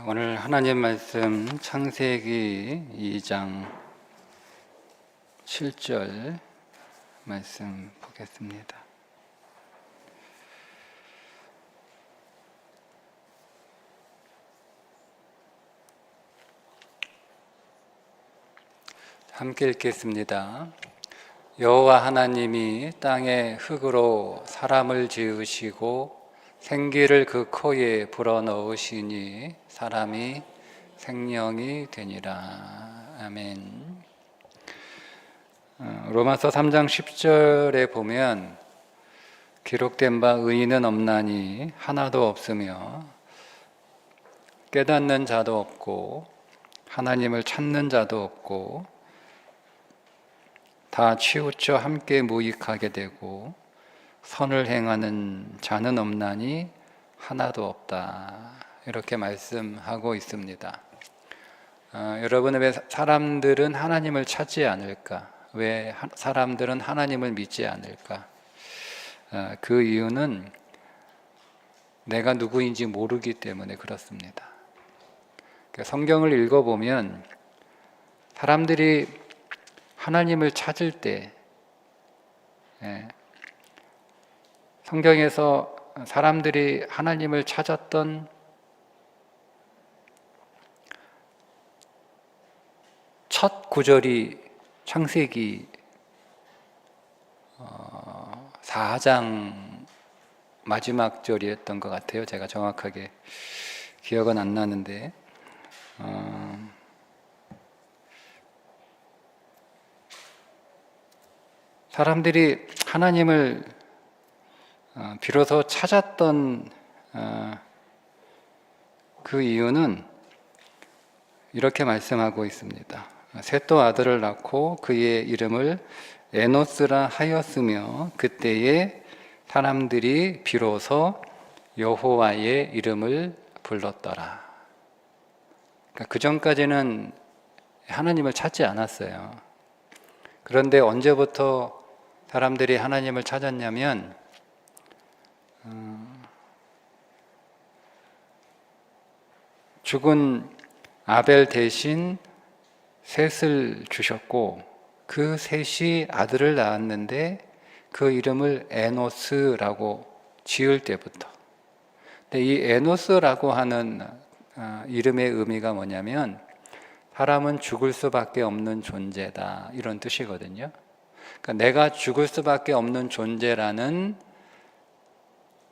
오늘 하나님 말씀 창세기 2장 7절 말씀 보겠습니다. 함께 읽겠습니다. 여호와 하나님이 땅에 흙으로 사람을 지으시고 생기를 그 코에 불어넣으시니 사람이 생명이 되니라. 아멘. 로마서 3장 10절에 보면 기록된 바 의인은 없나니 하나도 없으며 깨닫는 자도 없고 하나님을 찾는 자도 없고 다 치우쳐 함께 무익하게 되고 선을 행하는 자는 없나니 하나도 없다. 이렇게 말씀하고 있습니다. 여러분, 왜 사람들은 하나님을 찾지 않을까? 왜 사람들은 하나님을 믿지 않을까? 그 이유는 내가 누구인지 모르기 때문에 그렇습니다. 성경을 읽어보면 사람들이 하나님을 찾을 때 성경에서 사람들이 하나님을 찾았던 첫 구절이 창세기 4장 마지막 절이었던 것 같아요. 제가 정확하게 기억은 안 나는데 사람들이 하나님을 비로소 찾았던 그 이유는 이렇게 말씀하고 있습니다. 셋도 아들을 낳고 그의 이름을 에노스라 하였으며 그때에 사람들이 비로소 여호와의 이름을 불렀더라. 그 전까지는 하나님을 찾지 않았어요. 그런데 언제부터 사람들이 하나님을 찾았냐면 죽은 아벨 대신 셋을 주셨고 그 셋이 아들을 낳았는데 그 이름을 에노스라고 지을 때부터. 근데 이 에노스라고 하는 이름의 의미가 뭐냐면 사람은 죽을 수밖에 없는 존재다, 이런 뜻이거든요. 그러니까 내가 죽을 수밖에 없는 존재라는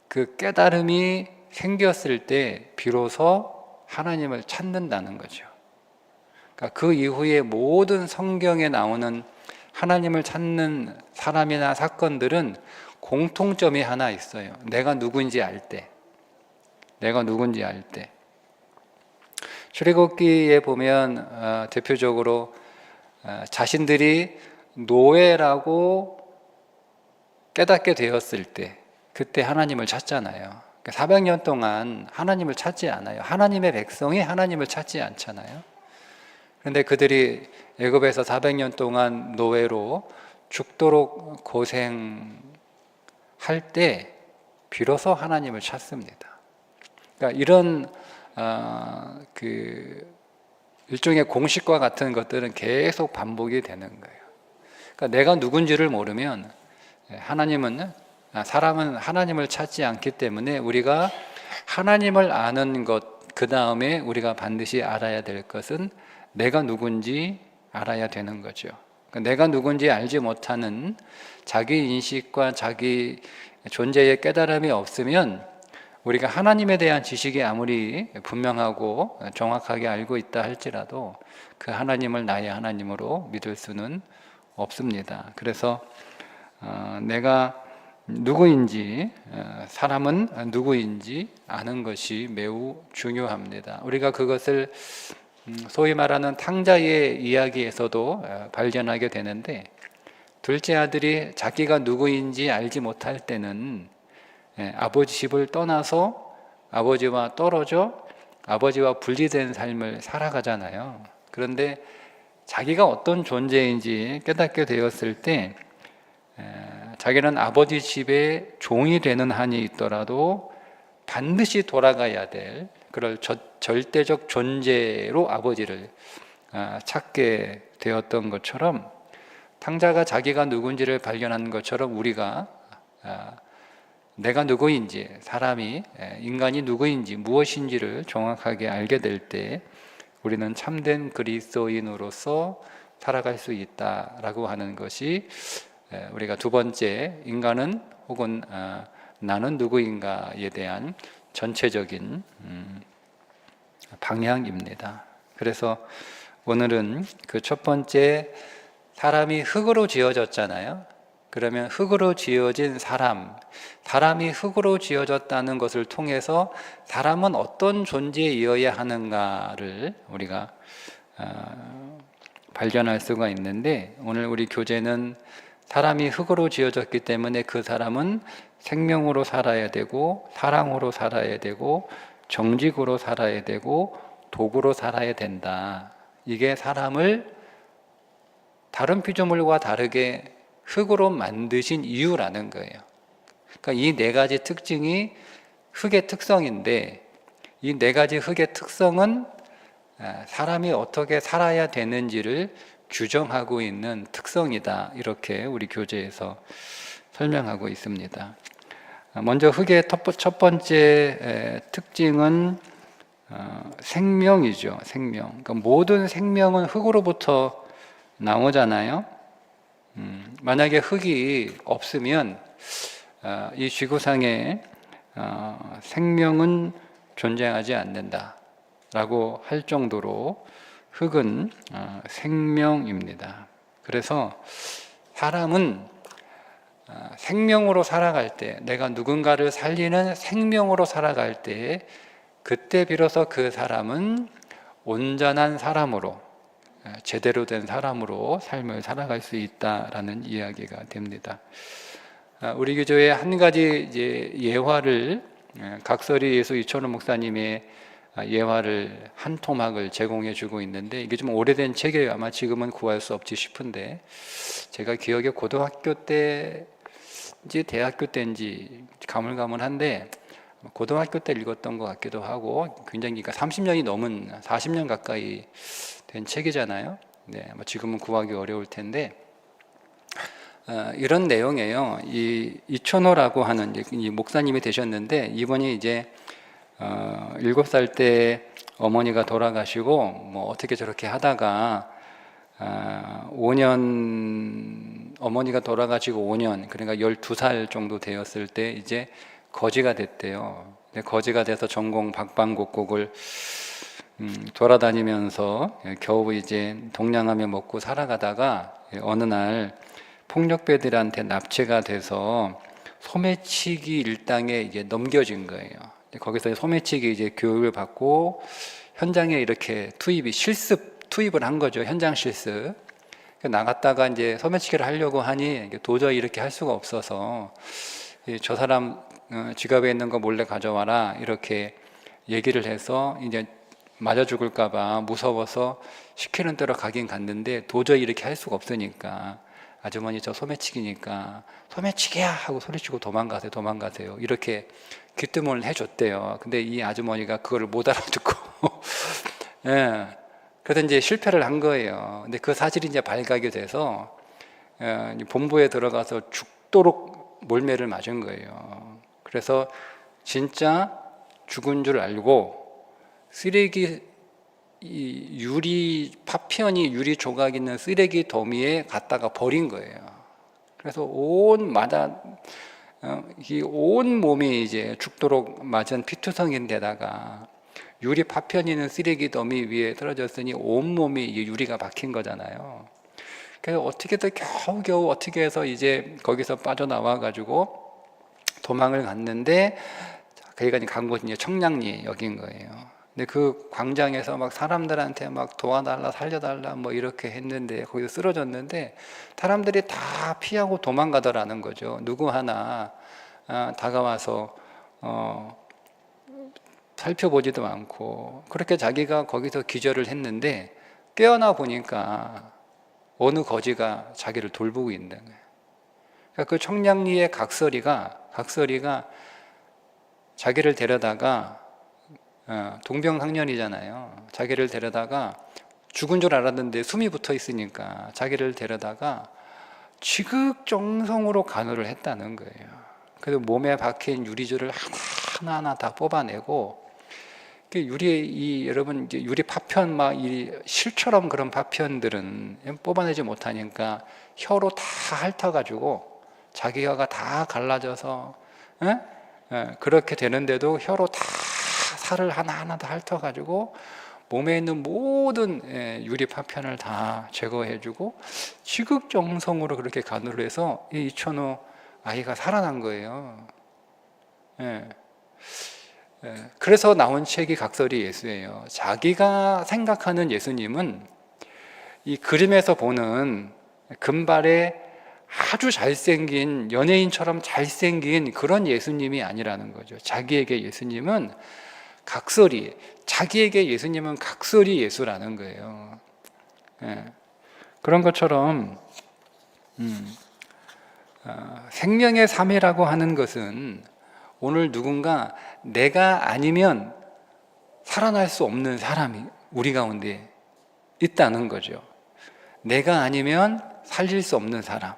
그 깨달음이 생겼을 때 비로소 하나님을 찾는다는 거죠. 그러니까 그 이후에 모든 성경에 나오는 하나님을 찾는 사람이나 사건들은 공통점이 하나 있어요. 내가 누군지 알 때. 출애굽기에 보면 대표적으로 자신들이 노예라고 깨닫게 되었을 때 그때 하나님을 찾잖아요. 400년 동안 하나님을 찾지 않아요. 하나님의 백성이 하나님을 찾지 않잖아요. 그런데 그들이 애굽에서 400년 동안 노예로 죽도록 고생할 때 비로소 하나님을 찾습니다. 그러니까 이런 일종의 공식과 같은 것들은 계속 반복이 되는 거예요. 그러니까 내가 누군지를 모르면 사람은 하나님을 찾지 않기 때문에 우리가 하나님을 아는 것, 그 다음에 우리가 반드시 알아야 될 것은 내가 누군지 알아야 되는 거죠. 그러니까 내가 누군지 알지 못하는 자기 인식과 자기 존재의 깨달음이 없으면 우리가 하나님에 대한 지식이 아무리 분명하고 정확하게 알고 있다 할지라도 그 하나님을 나의 하나님으로 믿을 수는 없습니다. 그래서 내가 누구인지, 사람은 누구인지 아는 것이 매우 중요합니다. 우리가 그것을 소위 말하는 탕자의 이야기에서도 발견하게 되는데, 둘째 아들이 자기가 누구인지 알지 못할 때는 아버지 집을 떠나서 아버지와 떨어져 아버지와 분리된 삶을 살아가잖아요. 그런데 자기가 어떤 존재인지 깨닫게 되었을 때 자기는 아버지 집에 종이 되는 한이 있더라도 반드시 돌아가야 될 그럴 절대적 존재로 아버지를 찾게 되었던 것처럼, 탕자가 자기가 누군지를 발견한 것처럼 우리가 내가 누구인지, 사람이, 인간이 누구인지, 무엇인지를 정확하게 알게 될 때 우리는 참된 그리스도인으로서 살아갈 수 있다라고 하는 것이 우리가 두 번째, 인간은 혹은 나는 누구인가에 대한 전체적인 방향입니다. 그래서 오늘은 그 첫 번째, 사람이 흙으로 지어졌잖아요. 그러면 흙으로 지어진 사람이 흙으로 지어졌다는 것을 통해서 사람은 어떤 존재이어야 하는가를 우리가 발견할 수가 있는데, 오늘 우리 교재는 사람이 흙으로 지어졌기 때문에 그 사람은 생명으로 살아야 되고, 사랑으로 살아야 되고, 정직으로 살아야 되고, 도구로 살아야 된다. 이게 사람을 다른 피조물과 다르게 흙으로 만드신 이유라는 거예요. 그러니까 이 네 가지 특징이 흙의 특성인데, 이 네 가지 흙의 특성은 사람이 어떻게 살아야 되는지를 규정하고 있는 특성이다. 이렇게 우리 교재에서 설명하고 있습니다. 먼저 흙의 첫 번째 특징은 생명이죠. 생명. 그러니까 모든 생명은 흙으로부터 나오잖아요. 만약에 흙이 없으면 이 지구상에 생명은 존재하지 않는다라고 할 정도로 흙은 생명입니다. 그래서 사람은 생명으로 살아갈 때, 내가 누군가를 살리는 생명으로 살아갈 때, 그때 비로소 그 사람은 온전한 사람으로, 제대로 된 사람으로 삶을 살아갈 수 있다라는 이야기가 됩니다. 우리 교회에 한 가지 이제 예화를, 각설이 예수 이천호 목사님의 예화를 한 토막을 제공해 주고 있는데, 이게 좀 오래된 책이에요. 아마 지금은 구할 수 없지 싶은데, 제가 기억에 고등학교 때인지 대학교 때인지 가물가물한데 고등학교 때 읽었던 것 같기도 하고, 굉장히, 그러니까 30년이 넘은, 40년 가까이 된 책이잖아요. 네, 지금은 구하기 어려울 텐데, 이런 내용이에요. 이 이천호라고 하는 이 목사님이 되셨는데, 이분이 이제 7살 때 어머니가 돌아가시고 뭐 어떻게 저렇게 하다가 5년, 어머니가 돌아가시고 5년, 그러니까 12살 정도 되었을 때 이제 거지가 됐대요. 거지가 돼서 전공 박방곡곡을 돌아다니면서 겨우 이제 동냥하며 먹고 살아가다가 어느 날 폭력배들한테 납치가 돼서 소매치기 일당에 이제 넘겨진 거예요. 거기서 소매치기 이제 교육을 받고 현장에 이렇게 실습 투입을 한 거죠. 현장 실습. 나갔다가 이제 소매치기를 하려고 하니 도저히 이렇게 할 수가 없어서 저 사람 지갑에 있는 거 몰래 가져와라 이렇게 얘기를 해서 이제 맞아 죽을까봐 무서워서 시키는 대로 가긴 갔는데 도저히 이렇게 할 수가 없으니까 아주머니 저 소매치기니까 소매치기야 하고 소리치고 도망가세요 이렇게 귀뜸을 해줬대요. 근데 이 아주머니가 그거를 못 알아듣고 예, 그래서 이제 실패를 한 거예요. 근데 그 사실이 이제 발각이 돼서 본부에 들어가서 죽도록 몰매를 맞은 거예요. 그래서 진짜 죽은 줄 알고 쓰레기, 이 유리 파편이 유리 조각 있는 쓰레기 더미에 갖다가 버린 거예요. 그래서 온 몸이 이제 죽도록 맞은 피투성인데다가 유리 파편 있는 쓰레기 더미 위에 떨어졌으니 온 몸이 유리가 박힌 거잖아요. 그래서 어떻게든 겨우겨우 어떻게 해서 이제 거기서 빠져나와 가지고 도망을 갔는데, 거기가 간 곳이 이제 청량리 역인 거예요. 근데 그 광장에서 막 사람들한테 막 도와달라 살려달라 뭐 이렇게 했는데 거기서 쓰러졌는데 사람들이 다 피하고 도망가더라는 거죠. 누구 하나 다가와서 살펴보지도 않고, 그렇게 자기가 거기서 기절을 했는데 깨어나 보니까 어느 거지가 자기를 돌보고 있는 거예요. 그러니까 그 청량리의 각설이가 자기를 데려다가 동병상련이잖아요. 자기를 데려다가 죽은 줄 알았는데 숨이 붙어 있으니까 자기를 데려다가 지극정성으로 간호를 했다는 거예요. 그래서 몸에 박힌 유리줄을 하나하나 다 뽑아내고, 여러분 이제 유리 파편 막 이 실처럼 그런 파편들은 뽑아내지 못하니까 혀로 다 핥아가지고 자기 혀가 다 갈라져서 그렇게 되는데도 혀로 다 살을 하나하나 다 핥아가지고 몸에 있는 모든 유리 파편을 다 제거해주고 지극정성으로 그렇게 간호를 해서 이 이천호 아이가 살아난 거예요. 그래서 나온 책이 각설이 예수예요. 자기가 생각하는 예수님은 이 그림에서 보는 금발의 아주 잘생긴 연예인처럼 잘생긴 그런 예수님이 아니라는 거죠. 자기에게 예수님은 각설이, 자기에게 예수님은 각설이 예수라는 거예요. 그런 것처럼 생명의 삶이라고 하는 것은 오늘 누군가 내가 아니면 살아날 수 없는 사람이 우리 가운데 있다는 거죠. 내가 아니면 살릴 수 없는 사람,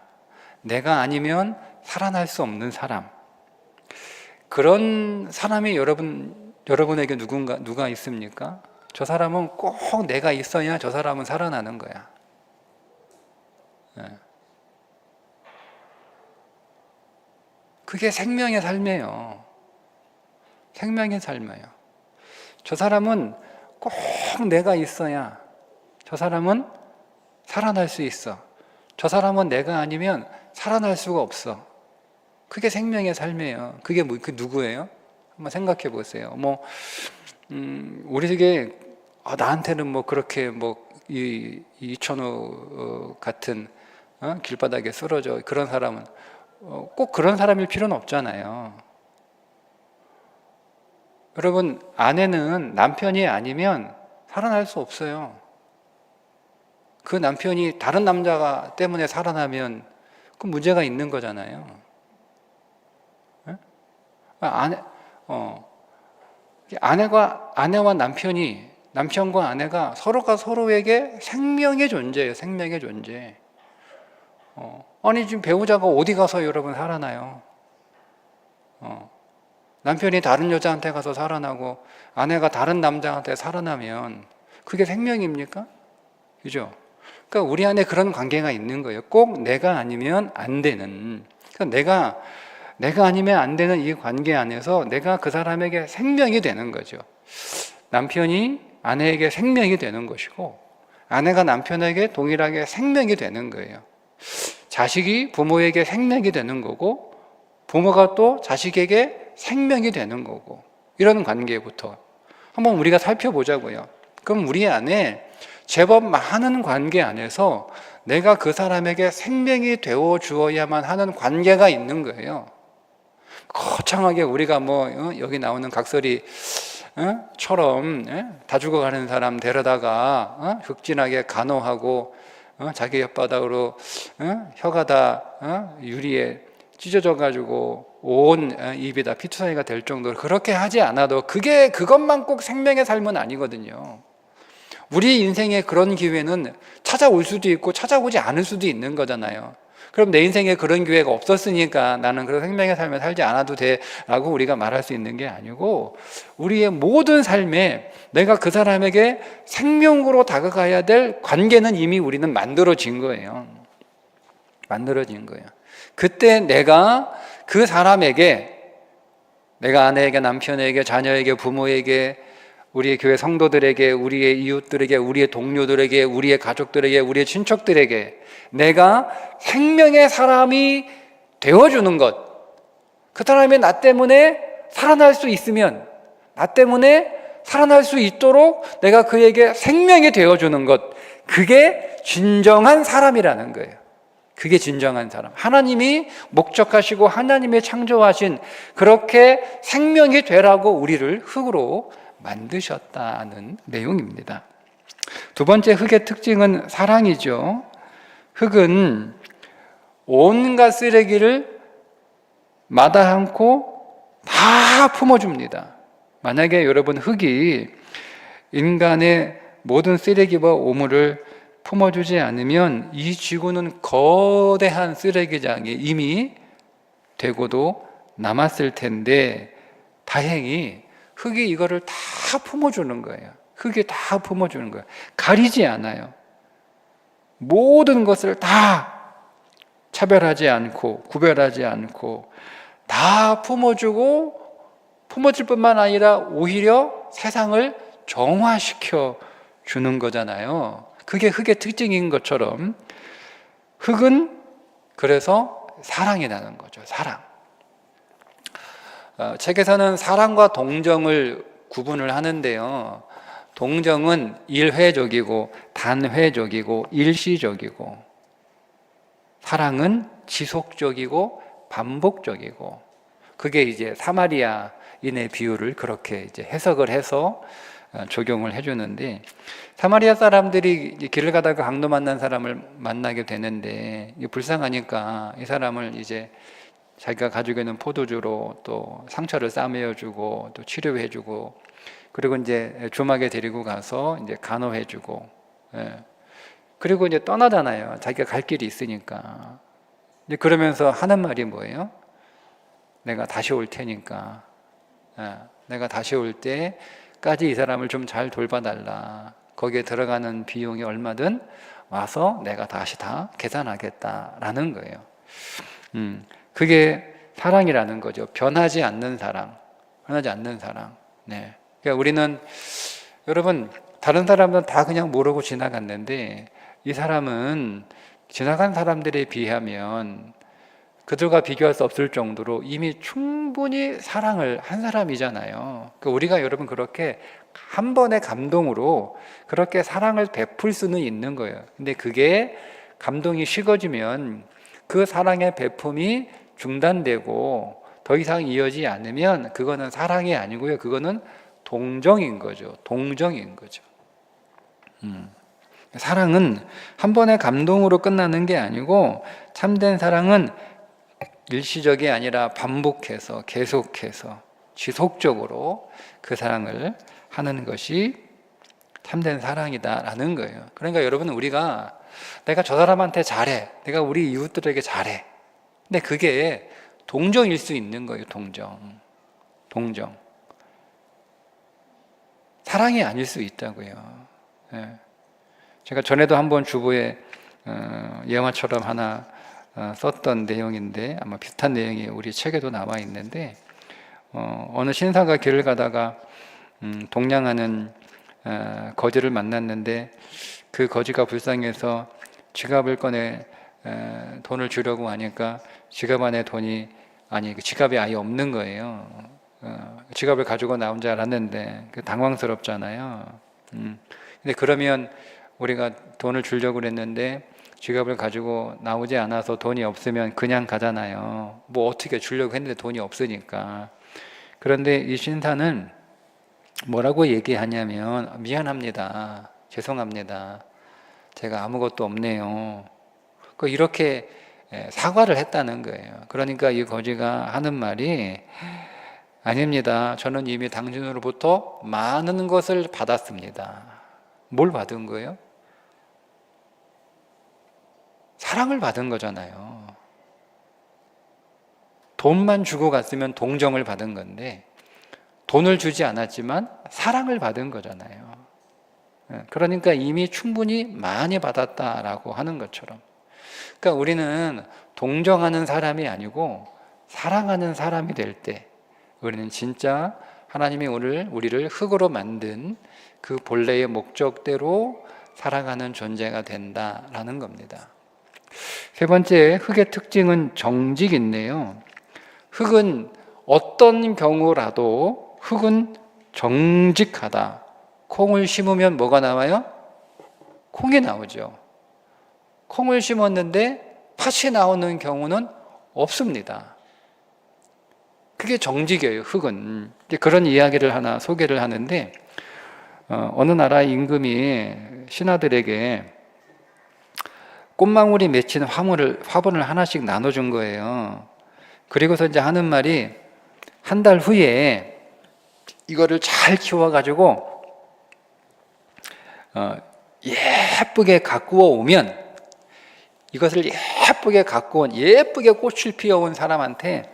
내가 아니면 살아날 수 없는 사람, 그런 사람이 여러분에게 누가 있습니까? 저 사람은 꼭 내가 있어야 저 사람은 살아나는 거야. 그게 생명의 삶이에요. 생명의 삶이에요. 저 사람은 꼭 내가 있어야 저 사람은 살아날 수 있어. 저 사람은 내가 아니면 살아날 수가 없어. 그게 생명의 삶이에요. 그게 그 누구예요? 한번 생각해 보세요. 우리에게 나한테는 그렇게 이천호 같은 길바닥에 쓰러져 그런 사람은 꼭 그런 사람일 필요는 없잖아요. 여러분, 아내는 남편이 아니면 살아날 수 없어요. 그 남편이 다른 남자가 때문에 살아나면 그 문제가 있는 거잖아요. 아내와 남편과 아내가 서로가 서로에게 생명의 존재예요. 생명의 존재. 아니 지금 배우자가 어디 가서 여러분 살아나요? 남편이 다른 여자한테 가서 살아나고 아내가 다른 남자한테 살아나면 그게 생명입니까? 그죠? 그러니까 우리 안에 그런 관계가 있는 거예요. 꼭 내가 아니면 안 되는. 그러니까 내가 아니면 안 되는 이 관계 안에서 내가 그 사람에게 생명이 되는 거죠. 남편이 아내에게 생명이 되는 것이고 아내가 남편에게 동일하게 생명이 되는 거예요. 자식이 부모에게 생명이 되는 거고 부모가 또 자식에게 생명이 되는 거고 이런 관계부터 한번 우리가 살펴보자고요. 그럼 우리 안에 제법 많은 관계 안에서 내가 그 사람에게 생명이 되어 주어야만 하는 관계가 있는 거예요. 거창하게 우리가 여기 나오는 각설이 처럼 다 죽어가는 사람 데려다가 흑진하게 간호하고 자기 혓바닥으로 혀가 다 유리에 찢어져 가지고 온 입이 다 피투성이가 될 정도로 그렇게 하지 않아도 그것만 꼭 생명의 삶은 아니거든요. 우리 인생에 그런 기회는 찾아올 수도 있고 찾아오지 않을 수도 있는 거잖아요. 그럼 내 인생에 그런 기회가 없었으니까 나는 그런 생명의 삶을 살지 않아도 돼 라고 우리가 말할 수 있는 게 아니고 우리의 모든 삶에 내가 그 사람에게 생명으로 다가가야 될 관계는 이미 우리는 만들어진 거예요. 만들어진 거예요. 그때 내가 그 사람에게, 내가 아내에게, 남편에게, 자녀에게, 부모에게, 우리의 교회 성도들에게, 우리의 이웃들에게, 우리의 동료들에게, 우리의 가족들에게, 우리의 친척들에게 내가 생명의 사람이 되어주는 것, 그 사람이 나 때문에 살아날 수 있으면, 나 때문에 살아날 수 있도록 내가 그에게 생명이 되어주는 것, 그게 진정한 사람이라는 거예요. 그게 진정한 사람. 하나님이 목적하시고 하나님이 창조하신 그렇게 생명이 되라고 우리를 흙으로 만드셨다는 내용입니다. 두 번째 흙의 특징은 사랑이죠. 흙은 온갖 쓰레기를 마다 않고 다 품어줍니다. 만약에 여러분 흙이 인간의 모든 쓰레기와 오물을 품어주지 않으면 이 지구는 거대한 쓰레기장이 이미 되고도 남았을 텐데, 다행히 흙이 이거를 다 품어주는 거예요. 흙이 다 품어주는 거예요. 가리지 않아요. 모든 것을 다 차별하지 않고 구별하지 않고 다 품어주고, 품어줄 뿐만 아니라 오히려 세상을 정화시켜 주는 거잖아요. 그게 흙의 특징인 것처럼 흙은 그래서 사랑이 나는 거죠. 사랑. 책에서는 사랑과 동정을 구분을 하는데요. 동정은 일회적이고 단회적이고 일시적이고, 사랑은 지속적이고 반복적이고, 그게 이제 사마리아인의 비유를 그렇게 이제 해석을 해서 적용을 해주는데, 사마리아 사람들이 길을 가다가 강도 만난 사람을 만나게 되는데, 불쌍하니까 이 사람을 이제 자기가 가지고 있는 포도주로 또 상처를 싸매어주고 또 치료해주고, 그리고 이제 주막에 데리고 가서 이제 간호해주고, 그리고 이제 떠나잖아요. 자기가 갈 길이 있으니까. 이제 그러면서 하는 말이 뭐예요? 내가 다시 올 테니까, 내가 다시 올 때까지 이 사람을 좀 잘 돌봐달라. 거기에 들어가는 비용이 얼마든 와서 내가 다시 다 계산하겠다라는 거예요. 그게 사랑이라는 거죠. 변하지 않는 사랑, 변하지 않는 사랑. 네. 그러니까 우리는, 여러분, 다른 사람은 다 그냥 모르고 지나갔는데, 이 사람은 지나간 사람들에 비하면 그들과 비교할 수 없을 정도로 이미 충분히 사랑을 한 사람이잖아요. 그러니까 우리가 여러분 그렇게 한 번의 감동으로 그렇게 사랑을 베풀 수는 있는 거예요. 근데 그게 감동이 식어지면 그 사랑의 베품이 중단되고 더 이상 이어지지 않으면 그거는 사랑이 아니고요. 그거는 동정인 거죠. 동정인 거죠. 사랑은 한 번의 감동으로 끝나는 게 아니고, 참된 사랑은 일시적이 아니라 반복해서 계속해서 지속적으로 그 사랑을 하는 것이 참된 사랑이다라는 거예요. 그러니까 여러분, 우리가 내가 저 사람한테 잘해, 내가 우리 이웃들에게 잘해, 근데 그게 동정일 수 있는 거예요. 동정. 사랑이 아닐 수 있다고요. 제가 전에도 한번 주보에 예화처럼 하나 썼던 내용인데, 아마 비슷한 내용이 우리 책에도 나와 있는데, 어느 신사가 길을 가다가 동냥하는 거지를 만났는데, 그 거지가 불쌍해서 지갑을 꺼내 돈을 주려고 하니까 지갑 안에 돈이, 지갑이 아예 없는 거예요. 지갑을 가지고 나온 줄 알았는데 당황스럽잖아요. 근데 그러면 우리가 돈을 주려고 그랬는데 지갑을 가지고 나오지 않아서 돈이 없으면 그냥 가잖아요. 뭐 어떻게 주려고 했는데 돈이 없으니까. 그런데 이 신사는 뭐라고 얘기하냐면, 미안합니다, 죄송합니다, 제가 아무것도 없네요, 이렇게 사과를 했다는 거예요. 그러니까 이 거지가 하는 말이, 아닙니다, 저는 이미 당신으로부터 많은 것을 받았습니다. 뭘 받은 거예요? 사랑을 받은 거잖아요. 돈만 주고 갔으면 동정을 받은 건데, 돈을 주지 않았지만 사랑을 받은 거잖아요. 그러니까 이미 충분히 많이 받았다라고 하는 것처럼, 그러니까 우리는 동정하는 사람이 아니고 사랑하는 사람이 될 때, 우리는 진짜 하나님이 우리를 흙으로 만든 그 본래의 목적대로 살아가는 존재가 된다라는 겁니다. 세 번째, 흙의 특징은 정직인데요. 흙은 어떤 경우라도 흙은 정직하다. 콩을 심으면 뭐가 나와요? 콩이 나오죠. 콩을 심었는데 팥이 나오는 경우는 없습니다. 그게 정직이에요, 흙은. 그런 이야기를 하나 소개를 하는데, 어느 나라 임금이 신하들에게 꽃망울이 맺힌 화분을 하나씩 나눠준 거예요. 그리고서 이제 하는 말이, 한 달 후에 이거를 잘 키워가지고 예쁘게 가꾸어 오면, 이것을 예쁘게 갖고 온, 예쁘게 꽃을 피워온 사람한테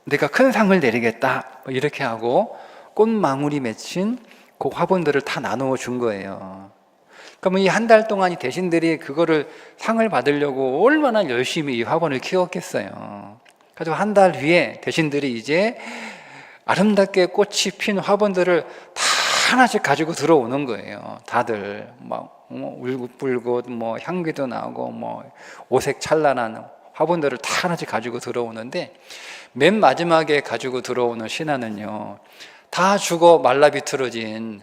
내가 큰 상을 내리겠다, 뭐 이렇게 하고 꽃망울이 맺힌 그 화분들을 다 나누어 준 거예요. 그러면 이 한 달 동안 이 대신들이 그거를 상을 받으려고 얼마나 열심히 이 화분을 키웠겠어요. 그래서 한 달 뒤에 대신들이 이제 아름답게 꽃이 핀 화분들을 다 하나씩 가지고 들어오는 거예요. 다들 막 울긋불긋 뭐 향기도 나고 뭐 오색 찬란한 화분들을 다 하나씩 가지고 들어오는데, 맨 마지막에 가지고 들어오는 신하는요, 다 죽어 말라 비틀어진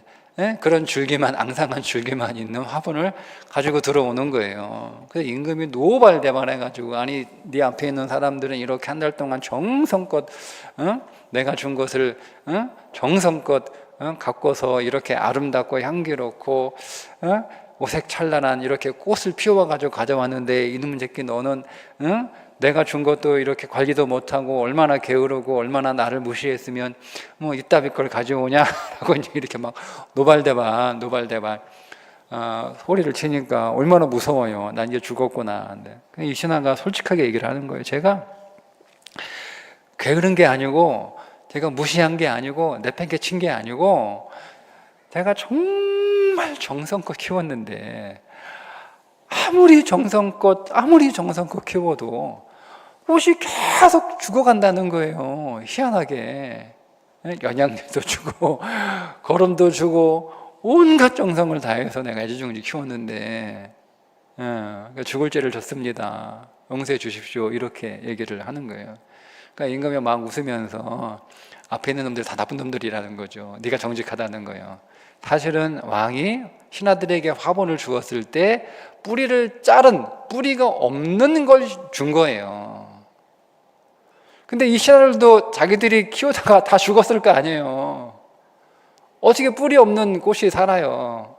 그런 줄기만, 앙상한 줄기만 있는 화분을 가지고 들어오는 거예요. 그래서 임금이 노발대발해가지고, 아니 네 앞에 있는 사람들은 이렇게 한 달 동안 정성껏 내가 준 것을 정성껏 가꿔서 이렇게 아름답고 향기롭고 오색 찬란한 이렇게 꽃을 피워가지고 가져왔는데, 이놈 새끼 너는 내가 준 것도 이렇게 관리도 못하고 얼마나 게으르고 얼마나 나를 무시했으면 뭐 이따위 걸 가져오냐라고 이렇게 막 노발대발 소리를 치니까 얼마나 무서워요. 난 이제 죽었구나. 이 신하가 솔직하게 얘기를 하는 거예요. 제가 게으른 게 아니고, 제가 무시한 게 아니고, 내팽개친 게 아니고, 제가 정말 정성껏 키웠는데 아무리 정성껏 키워도 꽃이 계속 죽어간다는 거예요. 희한하게 영양제도 주고 거름도 주고 온갖 정성을 다해서 내가 애지중지 키웠는데 죽을 죄를 졌습니다. 용서해 주십시오. 이렇게 얘기를 하는 거예요. 그러니까 임금이 막 웃으면서 앞에 있는 놈들 다 나쁜 놈들이라는 거죠. 네가 정직하다는 거예요. 사실은 왕이 신하들에게 화분을 주었을 때 뿌리를 자른, 뿌리가 없는 걸 준 거예요. 근데 이 신하들도 자기들이 키우다가 다 죽었을 거 아니에요. 어떻게 뿌리 없는 꽃이 살아요?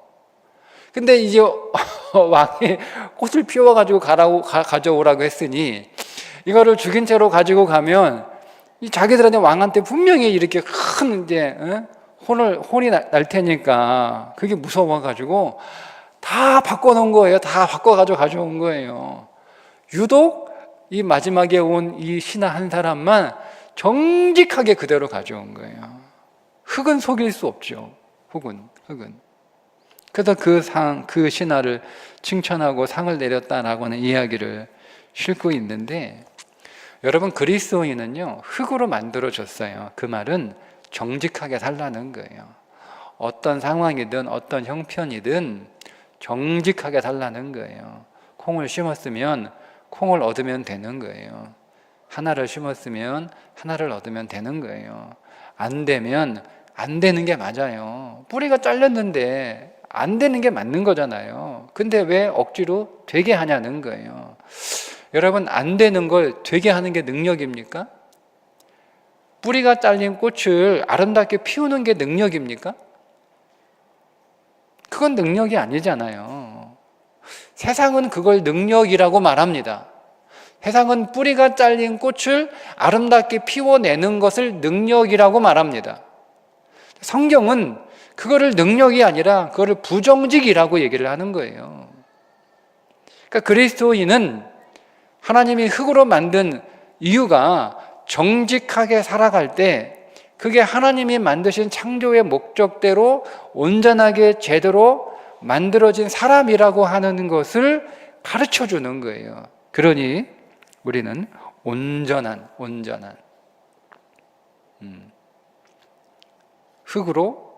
근데 이제 왕이 꽃을 피워가지고 가져오라고 했으니, 이거를 죽인 채로 가지고 가면 이 자기들한테, 왕한테 분명히 이렇게 큰 이제 혼이 날 테니까 그게 무서워가지고 다 바꿔놓은 거예요. 다 바꿔가지고 가져온 거예요. 유독 이 마지막에 온 이 신하 한 사람만 정직하게 그대로 가져온 거예요. 흙은 속일 수 없죠. 흙은. 그래서 그 신하를 칭찬하고 상을 내렸다라고 하는 이야기를 싣고 있는데, 여러분, 그리스도인은요 흙으로 만들어졌어요. 그 말은 정직하게 살라는 거예요. 어떤 상황이든 어떤 형편이든 정직하게 살라는 거예요. 콩을 심었으면 콩을 얻으면 되는 거예요. 하나를 심었으면 하나를 얻으면 되는 거예요. 안 되면 안 되는 게 맞아요. 뿌리가 잘렸는데 안 되는 게 맞는 거잖아요. 근데 왜 억지로 되게 하냐는 거예요. 여러분, 안 되는 걸 되게 하는 게 능력입니까? 뿌리가 잘린 꽃을 아름답게 피우는 게 능력입니까? 그건 능력이 아니잖아요. 세상은 그걸 능력이라고 말합니다. 세상은 뿌리가 잘린 꽃을 아름답게 피워내는 것을 능력이라고 말합니다. 성경은 그거를 능력이 아니라 그거를 부정직이라고 얘기를 하는 거예요. 그러니까 그리스도인은 하나님이 흙으로 만든 이유가, 정직하게 살아갈 때 그게 하나님이 만드신 창조의 목적대로 온전하게 제대로 만들어진 사람이라고 하는 것을 가르쳐 주는 거예요. 그러니 우리는 온전한 흙으로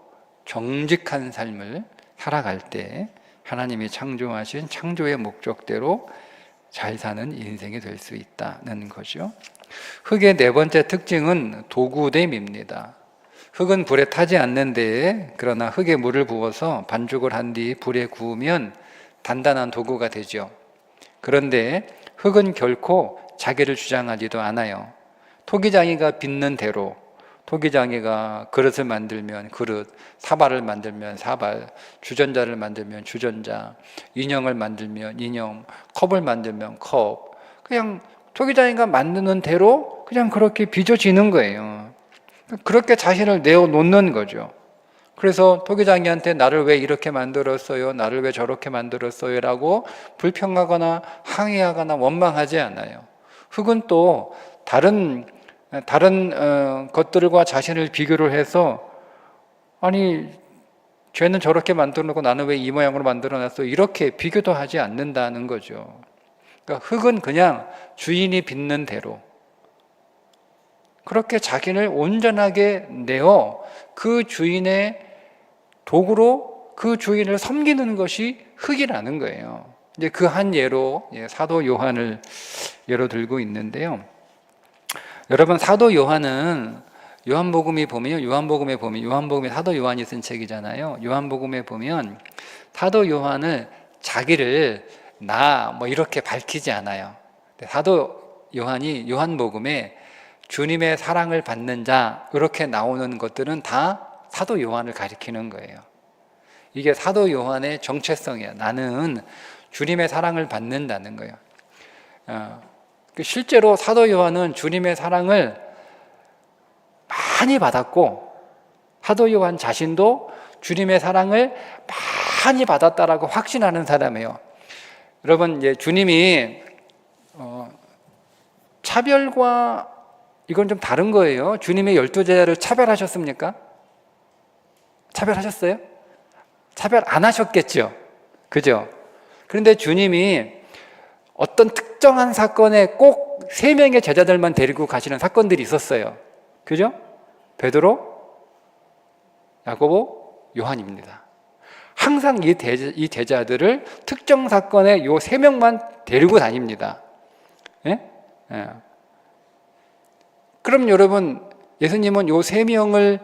정직한 삶을 살아갈 때 하나님이 창조하신 창조의 목적대로 잘 사는 인생이 될 수 있다는 거죠. 흙의 네 번째 특징은 도구됨입니다. 흙은 불에 타지 않는데, 그러나 흙에 물을 부어서 반죽을 한 뒤 불에 구우면 단단한 도구가 되죠. 그런데 흙은 결코 자기를 주장하지도 않아요. 토기장이가 빚는 대로, 토기장이가 그릇을 만들면 그릇, 사발을 만들면 사발, 주전자를 만들면 주전자, 인형을 만들면 인형, 컵을 만들면 컵, 그냥 토기장이가 만드는 대로 그냥 그렇게 빚어지는 거예요. 그렇게 자신을 내어놓는 거죠. 그래서 토기장이한테 나를 왜 이렇게 만들었어요? 나를 왜 저렇게 만들었어요? 라고 불평하거나 항의하거나 원망하지 않아요. 흙은 또 다른 것들과 자신을 비교를 해서 아니 쟤는 저렇게 만들어 놓고 나는 왜 이 모양으로 만들어 놨어? 이렇게 비교도 하지 않는다는 거죠. 그러니까 흙은 그냥 주인이 빚는 대로 그렇게 자기를 온전하게 내어 그 주인의 도구로 그 주인을 섬기는 것이 흙이라는 거예요. 이제 그 한 예로 사도 요한을 예로 들고 있는데요. 여러분 사도 요한은 요한복음에 보면 사도 요한이 쓴 책이잖아요. 요한복음에 보면 사도 요한을 자기를 나 뭐 이렇게 밝히지 않아요. 사도 요한이 요한복음에 주님의 사랑을 받는 자 이렇게 나오는 것들은 다 사도 요한을 가리키는 거예요. 이게 사도 요한의 정체성이야. 나는 주님의 사랑을 받는다는 거예요. 실제로 사도 요한은 주님의 사랑을 많이 받았고 사도 요한 자신도 주님의 사랑을 많이 받았다라고 확신하는 사람이에요. 여러분 이제 주님이 차별과 이건 좀 다른 거예요. 주님의 12제자를 차별하셨습니까? 차별하셨어요? 차별 안 하셨겠죠. 그죠? 그런데 주님이 어떤 특정한 사건에 꼭 3명의 제자들만 데리고 가시는 사건들이 있었어요. 그죠? 베드로, 야고보, 요한입니다. 항상 이 제자들을 특정 사건에 요 3명만 데리고 다닙니다. 예? 예. 그럼 여러분, 예수님은 요 3명을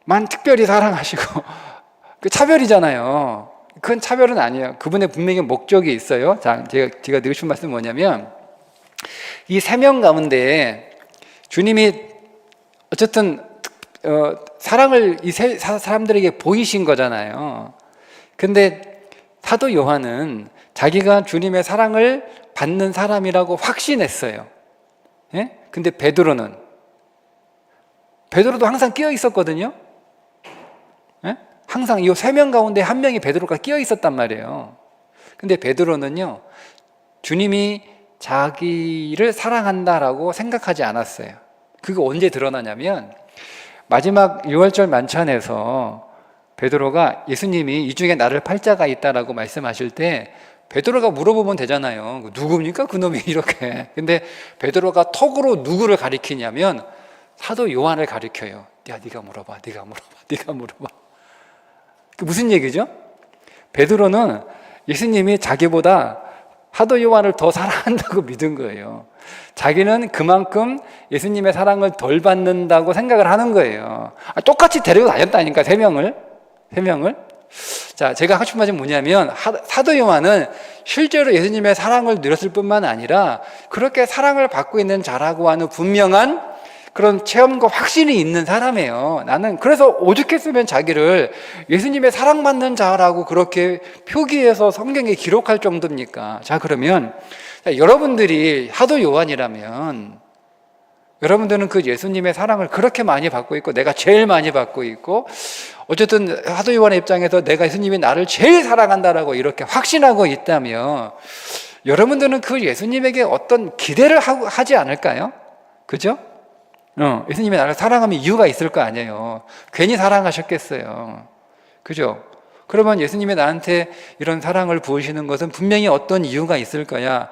만 특별히 사랑하시고 그 차별이잖아요. 그건 차별은 아니에요. 그분의 분명히 목적이 있어요. 자, 제가 드리고 싶은 말씀은 뭐냐면 이 3명 가운데 주님이 어쨌든 사랑을 이 사람들에게 보이신 거잖아요. 근데 사도 요한은 자기가 주님의 사랑을 받는 사람이라고 확신했어요. 예? 근데 베드로도 항상 끼어 있었거든요. 예? 항상 이 3명 가운데 한 명이 베드로가 끼어 있었단 말이에요. 근데 베드로는요, 주님이 자기를 사랑한다라고 생각하지 않았어요. 그게 언제 드러나냐면 마지막 유월절 만찬에서 베드로가 예수님이 이 중에 나를 팔 자가 있다라고 말씀하실 때 베드로가 물어보면 되잖아요. 누굽니까 그놈이 이렇게. 근데 베드로가 톡으로 누구를 가리키냐면 사도 요한을 가리켜요. 야, 네가 물어봐. 그 무슨 얘기죠? 베드로는 예수님이 자기보다 사도 요한을 더 사랑한다고 믿은 거예요. 자기는 그만큼 예수님의 사랑을 덜 받는다고 생각을 하는 거예요. 똑같이 데리고 다녔다니까, 3명을. 자, 제가 하고 싶은 말은 뭐냐면 사도 요한은 실제로 예수님의 사랑을 누렸을 뿐만 아니라 그렇게 사랑을 받고 있는 자라고 하는 분명한 그런 체험과 확신이 있는 사람이에요. 나는 그래서 오죽했으면 자기를 예수님의 사랑받는 자라고 그렇게 표기해서 성경에 기록할 정도입니까? 자, 그러면 여러분들이 사도 요한이라면 여러분들은 그 예수님의 사랑을 그렇게 많이 받고 있고 내가 제일 많이 받고 있고 어쨌든 사도 요한의 입장에서 내가 예수님이 나를 제일 사랑한다라고 이렇게 확신하고 있다면 여러분들은 그 예수님에게 어떤 기대를 하지 않을까요? 그죠? 예수님이 나를 사랑하면 이유가 있을 거 아니에요. 괜히 사랑하셨겠어요. 그죠? 그러면 예수님이 나한테 이런 사랑을 부으시는 것은 분명히 어떤 이유가 있을 거야.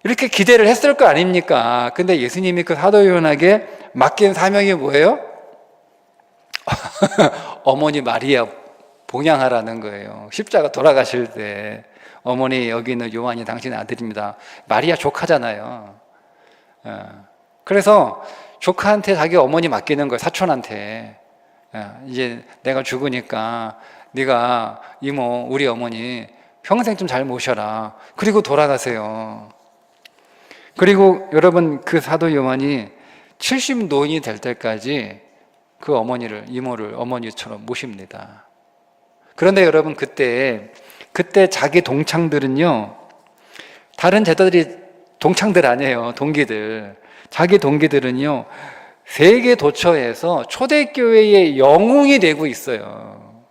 이렇게 기대를 했을 거 아닙니까? 근데 예수님이 그 사도 요한에게 맡긴 사명이 뭐예요? 어머니 마리아 봉양하라는 거예요. 십자가 돌아가실 때 어머니 여기 있는 요한이 당신의 아들입니다. 마리아 조카잖아요. 그래서 조카한테 자기 어머니 맡기는 거예요. 사촌한테. 이제 내가 죽으니까 네가 이모 우리 어머니 평생 좀 잘 모셔라. 그리고 돌아가세요. 그리고 여러분 그 사도 요한이 70노인이 될 때까지 그 어머니를 이모를 어머니처럼 모십니다. 그런데 여러분 그때 자기 동창들은요 다른 제자들이 동창들 아니에요. 동기들. 자기 동기들은요, 세계 도처에서 초대교회의 영웅이 되고 있어요.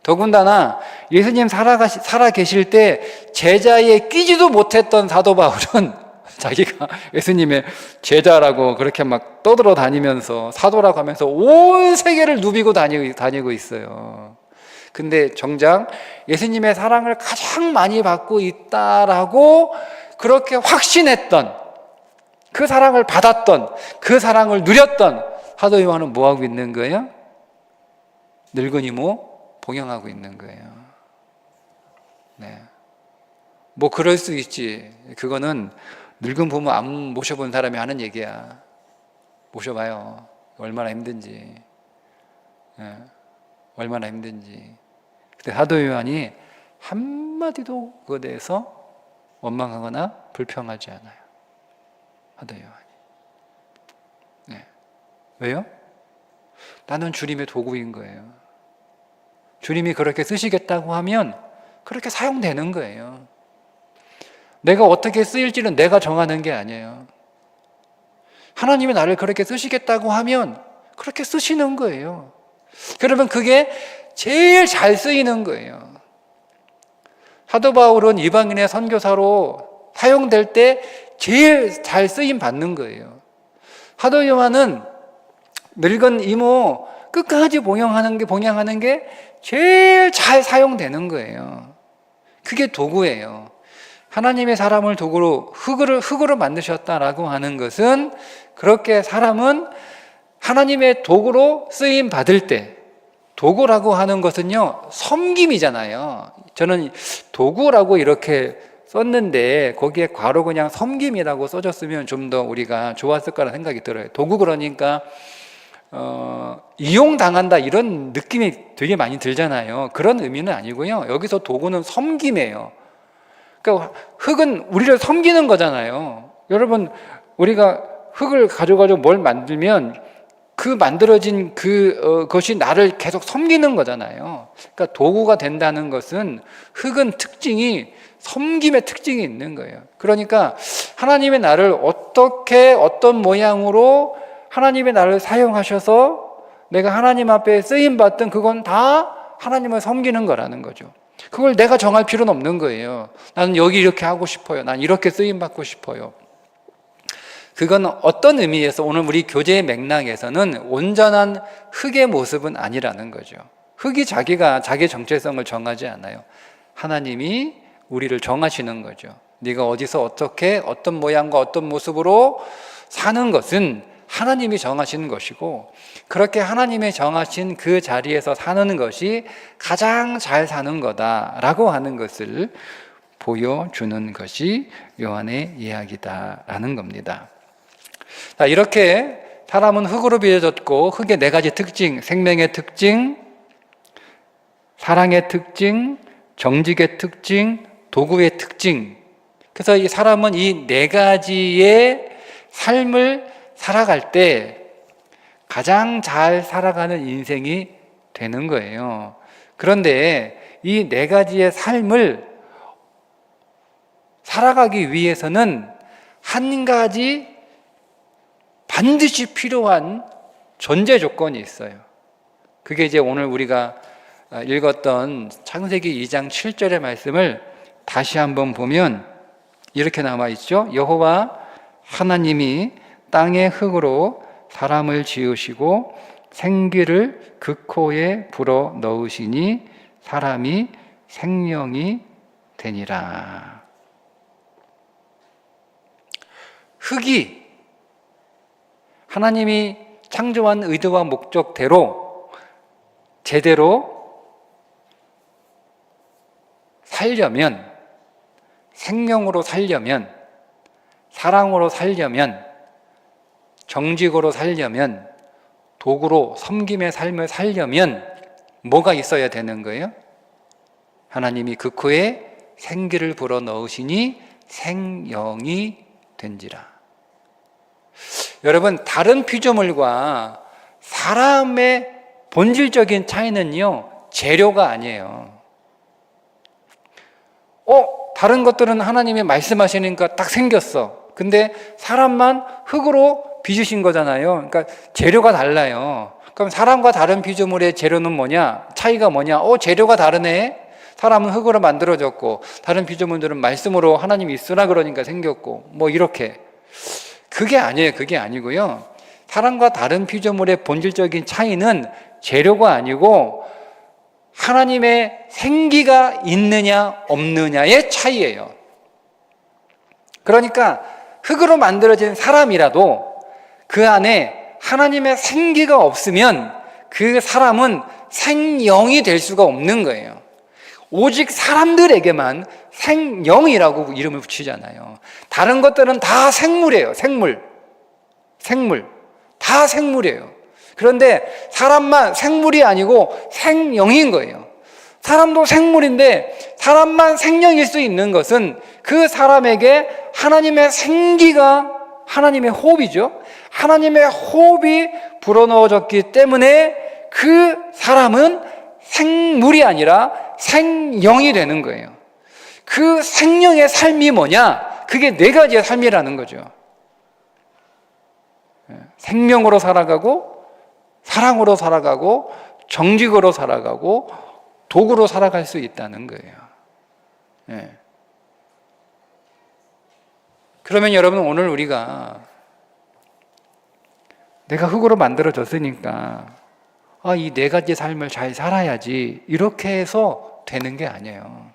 더군다나 예수님 살아 계실 때 제자에 끼지도 못했던 사도 바울은 자기가 예수님의 제자라고 그렇게 막 떠들어 다니면서 사도라고 하면서 온 세계를 누비고 다니고 있어요. 근데 정작 예수님의 사랑을 가장 많이 받고 있다라고 그렇게 확신했던, 그 사랑을 받았던, 그 사랑을 누렸던 사도 요한은 뭐하고 있는 거예요? 늙은 이모 봉양하고 있는 거예요. 네. 뭐 그럴 수 있지. 그거는 늙은 부모 안 모셔본 사람이 하는 얘기야. 모셔봐요. 얼마나 힘든지. 네. 얼마나 힘든지. 근데 사도 요한이 한마디도 그거에 대해서 원망하거나 불평하지 않아요. 사도 요한이. 네. 왜요? 나는 주님의 도구인 거예요. 주님이 그렇게 쓰시겠다고 하면 그렇게 사용되는 거예요. 내가 어떻게 쓰일지는 내가 정하는 게 아니에요. 하나님이 나를 그렇게 쓰시겠다고 하면 그렇게 쓰시는 거예요. 그러면 그게 제일 잘 쓰이는 거예요. 사도 바울은 이방인의 선교사로 사용될 때 제일 잘 쓰임 받는 거예요. 사도 요한은 늙은 이모 끝까지 봉양하는 게 제일 잘 사용되는 거예요. 그게 도구예요. 하나님의 사람을 도구로 흙으로 만드셨다라고 하는 것은, 그렇게 사람은 하나님의 도구로 쓰임 받을 때, 도구라고 하는 것은요 섬김이잖아요. 저는 도구라고 이렇게 썼는데 거기에 괄호 그냥 섬김이라고 써줬으면 좀 더 우리가 좋았을 거라는 생각이 들어요. 도구 그러니까 이용당한다 이런 느낌이 되게 많이 들잖아요. 그런 의미는 아니고요. 여기서 도구는 섬김이에요. 그러니까 흙은 우리를 섬기는 거잖아요. 여러분, 우리가 흙을 가져가지고 뭘 만들면 그 만들어진 그것이 나를 계속 섬기는 거잖아요. 그러니까 도구가 된다는 것은 흙은 특징이 섬김의 특징이 있는 거예요. 그러니까 하나님의 나를 어떤 모양으로 하나님의 나를 사용하셔서 내가 하나님 앞에 쓰임받던 그건 다 하나님을 섬기는 거라는 거죠. 그걸 내가 정할 필요는 없는 거예요. 나는 여기 이렇게 하고 싶어요. 난 이렇게 쓰임받고 싶어요. 그건 어떤 의미에서 오늘 우리 교제의 맥락에서는 온전한 흙의 모습은 아니라는 거죠. 흙이 자기가 자기 정체성을 정하지 않아요. 하나님이 우리를 정하시는 거죠. 네가 어디서 어떻게 어떤 모양과 어떤 모습으로 사는 것은 하나님이 정하시는 것이고, 그렇게 하나님이 정하신 그 자리에서 사는 것이 가장 잘 사는 거다라고 하는 것을 보여주는 것이 요한의 이야기다라는 겁니다. 자, 이렇게 사람은 흙으로 빚어졌고, 흙의 네 가지 특징, 생명의 특징, 사랑의 특징, 정직의 특징, 도구의 특징. 그래서 이 사람은 이 네 가지의 삶을 살아갈 때 가장 잘 살아가는 인생이 되는 거예요. 그런데 이 네 가지의 삶을 살아가기 위해서는 한 가지 반드시 필요한 전제 조건이 있어요. 그게 이제 오늘 우리가 읽었던 창세기 2장 7절의 말씀을 다시 한번 보면 이렇게 나와 있죠. 여호와 하나님이 땅의 흙으로 사람을 지으시고 생기를 그 코에 불어 넣으시니 사람이 생명이 되니라. 흙이 하나님이 창조한 의도와 목적대로 제대로 살려면, 생명으로 살려면, 사랑으로 살려면, 정직으로 살려면, 도구로 섬김의 삶을 살려면 뭐가 있어야 되는 거예요? 하나님이 그 코에 생기를 불어 넣으시니 생명이 된지라. 여러분, 다른 피조물과 사람의 본질적인 차이는요, 재료가 아니에요. 다른 것들은 하나님이 말씀하시니까 딱 생겼어. 근데 사람만 흙으로 빚으신 거잖아요. 그러니까 재료가 달라요. 그럼 사람과 다른 피조물의 재료는 뭐냐? 차이가 뭐냐? 재료가 다르네. 사람은 흙으로 만들어졌고 다른 피조물들은 말씀으로 하나님이 있으나 그러니까 생겼고 뭐 이렇게. 그게 아니에요. 그게 아니고요. 사람과 다른 피조물의 본질적인 차이는 재료가 아니고 하나님의 생기가 있느냐 없느냐의 차이예요. 그러니까 흙으로 만들어진 사람이라도 그 안에 하나님의 생기가 없으면 그 사람은 생영이 될 수가 없는 거예요. 오직 사람들에게만 생영이라고 이름을 붙이잖아요. 다른 것들은 다 생물이에요. 생물. 다 생물이에요. 그런데 사람만 생물이 아니고 생영인 거예요. 사람도 생물인데 사람만 생명일 수 있는 것은 그 사람에게 하나님의 생기가, 하나님의 호흡이죠. 하나님의 호흡이 불어넣어졌기 때문에 그 사람은 생물이 아니라 생영이 되는 거예요. 그 생명의 삶이 뭐냐? 그게 네 가지의 삶이라는 거죠. 생명으로 살아가고, 사랑으로 살아가고, 정직으로 살아가고, 도구로 살아갈 수 있다는 거예요. 그러면 여러분, 오늘 우리가 내가 흙으로 만들어졌으니까 이 네 가지 삶을 잘 살아야지 이렇게 해서 되는 게 아니에요.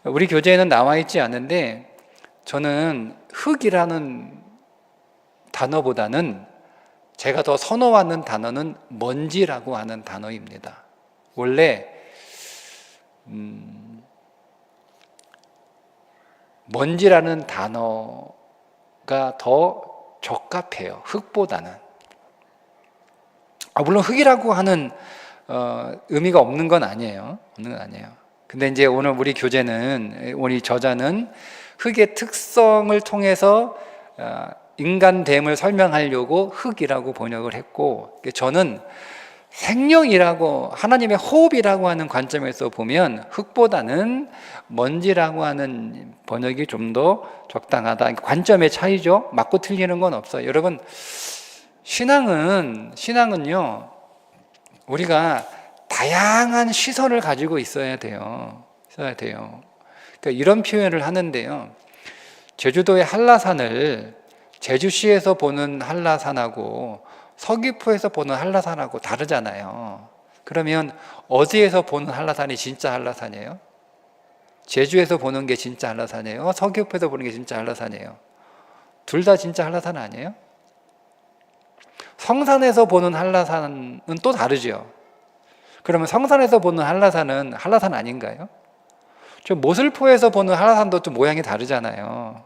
우리 교재에는 나와 있지 않은데 저는 흙이라는 단어보다는 제가 더 선호하는 단어는 먼지라고 하는 단어입니다. 원래 먼지라는 단어가 더 적합해요. 흙보다는. 물론 흙이라고 하는 의미가 없는 건 아니에요. 근데 이제 오늘 우리 교재는, 우리 저자는 흙의 특성을 통해서 인간됨을 설명하려고 흙이라고 번역을 했고, 저는 생명이라고, 하나님의 호흡이라고 하는 관점에서 보면 흙보다는 먼지라고 하는 번역이 좀 더 적당하다. 관점의 차이죠. 맞고 틀리는 건 없어요. 여러분, 신앙은요, 우리가 다양한 시선을 가지고 있어야 돼요. 그러니까 이런 표현을 하는데요. 제주도의 한라산을 제주시에서 보는 한라산하고 서귀포에서 보는 한라산하고 다르잖아요. 그러면 어디에서 보는 한라산이 진짜 한라산이에요? 제주에서 보는 게 진짜 한라산이에요? 서귀포에서 보는 게 진짜 한라산이에요? 둘 다 진짜 한라산 아니에요? 성산에서 보는 한라산은 또 다르죠. 그러면 성산에서 보는 한라산은 한라산 아닌가요? 저 모슬포에서 보는 한라산도 좀 모양이 다르잖아요.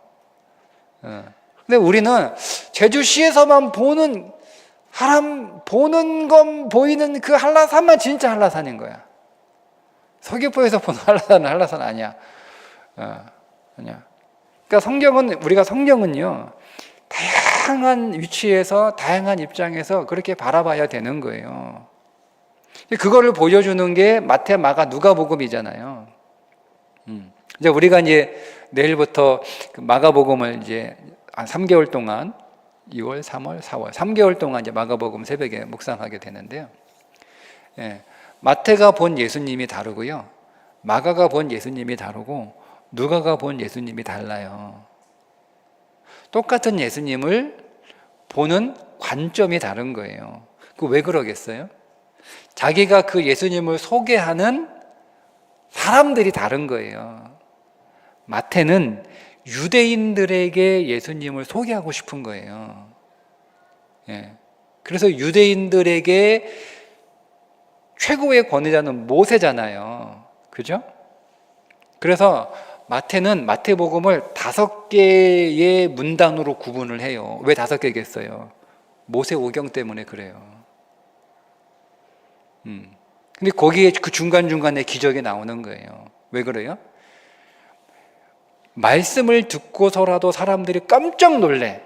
근데 우리는 제주시에서만 보는 보이는 그 한라산만 진짜 한라산인 거야. 서귀포에서 보는 한라산은 한라산 아니야. 아니야. 그러니까 우리가 성경은요, 다양한 위치에서, 다양한 입장에서 그렇게 바라봐야 되는 거예요. 그거를 보여주는 게 마태, 마가, 누가복음이잖아요. 이제 우리가 내일부터 마가복음을 한 3개월 동안 2월, 3월, 4월 3개월 동안 마가복음 새벽에 묵상하게 되는데요. 마태가 본 예수님이 다르고요. 마가가 본 예수님이 다르고 누가가 본 예수님이 달라요. 똑같은 예수님을 보는 관점이 다른 거예요. 왜 그러겠어요? 자기가 그 예수님을 소개하는 사람들이 다른 거예요. 마태는 유대인들에게 예수님을 소개하고 싶은 거예요. 그래서 유대인들에게 최고의 권위자는 모세잖아요. 그죠? 그래서 마태는 마태복음을 5개의 문단으로 구분을 해요. 왜 5개겠어요? 모세 오경 때문에 그래요. 근데 거기에 그 중간중간에 기적이 나오는 거예요. 왜 그래요? 말씀을 듣고서라도 사람들이 깜짝 놀래.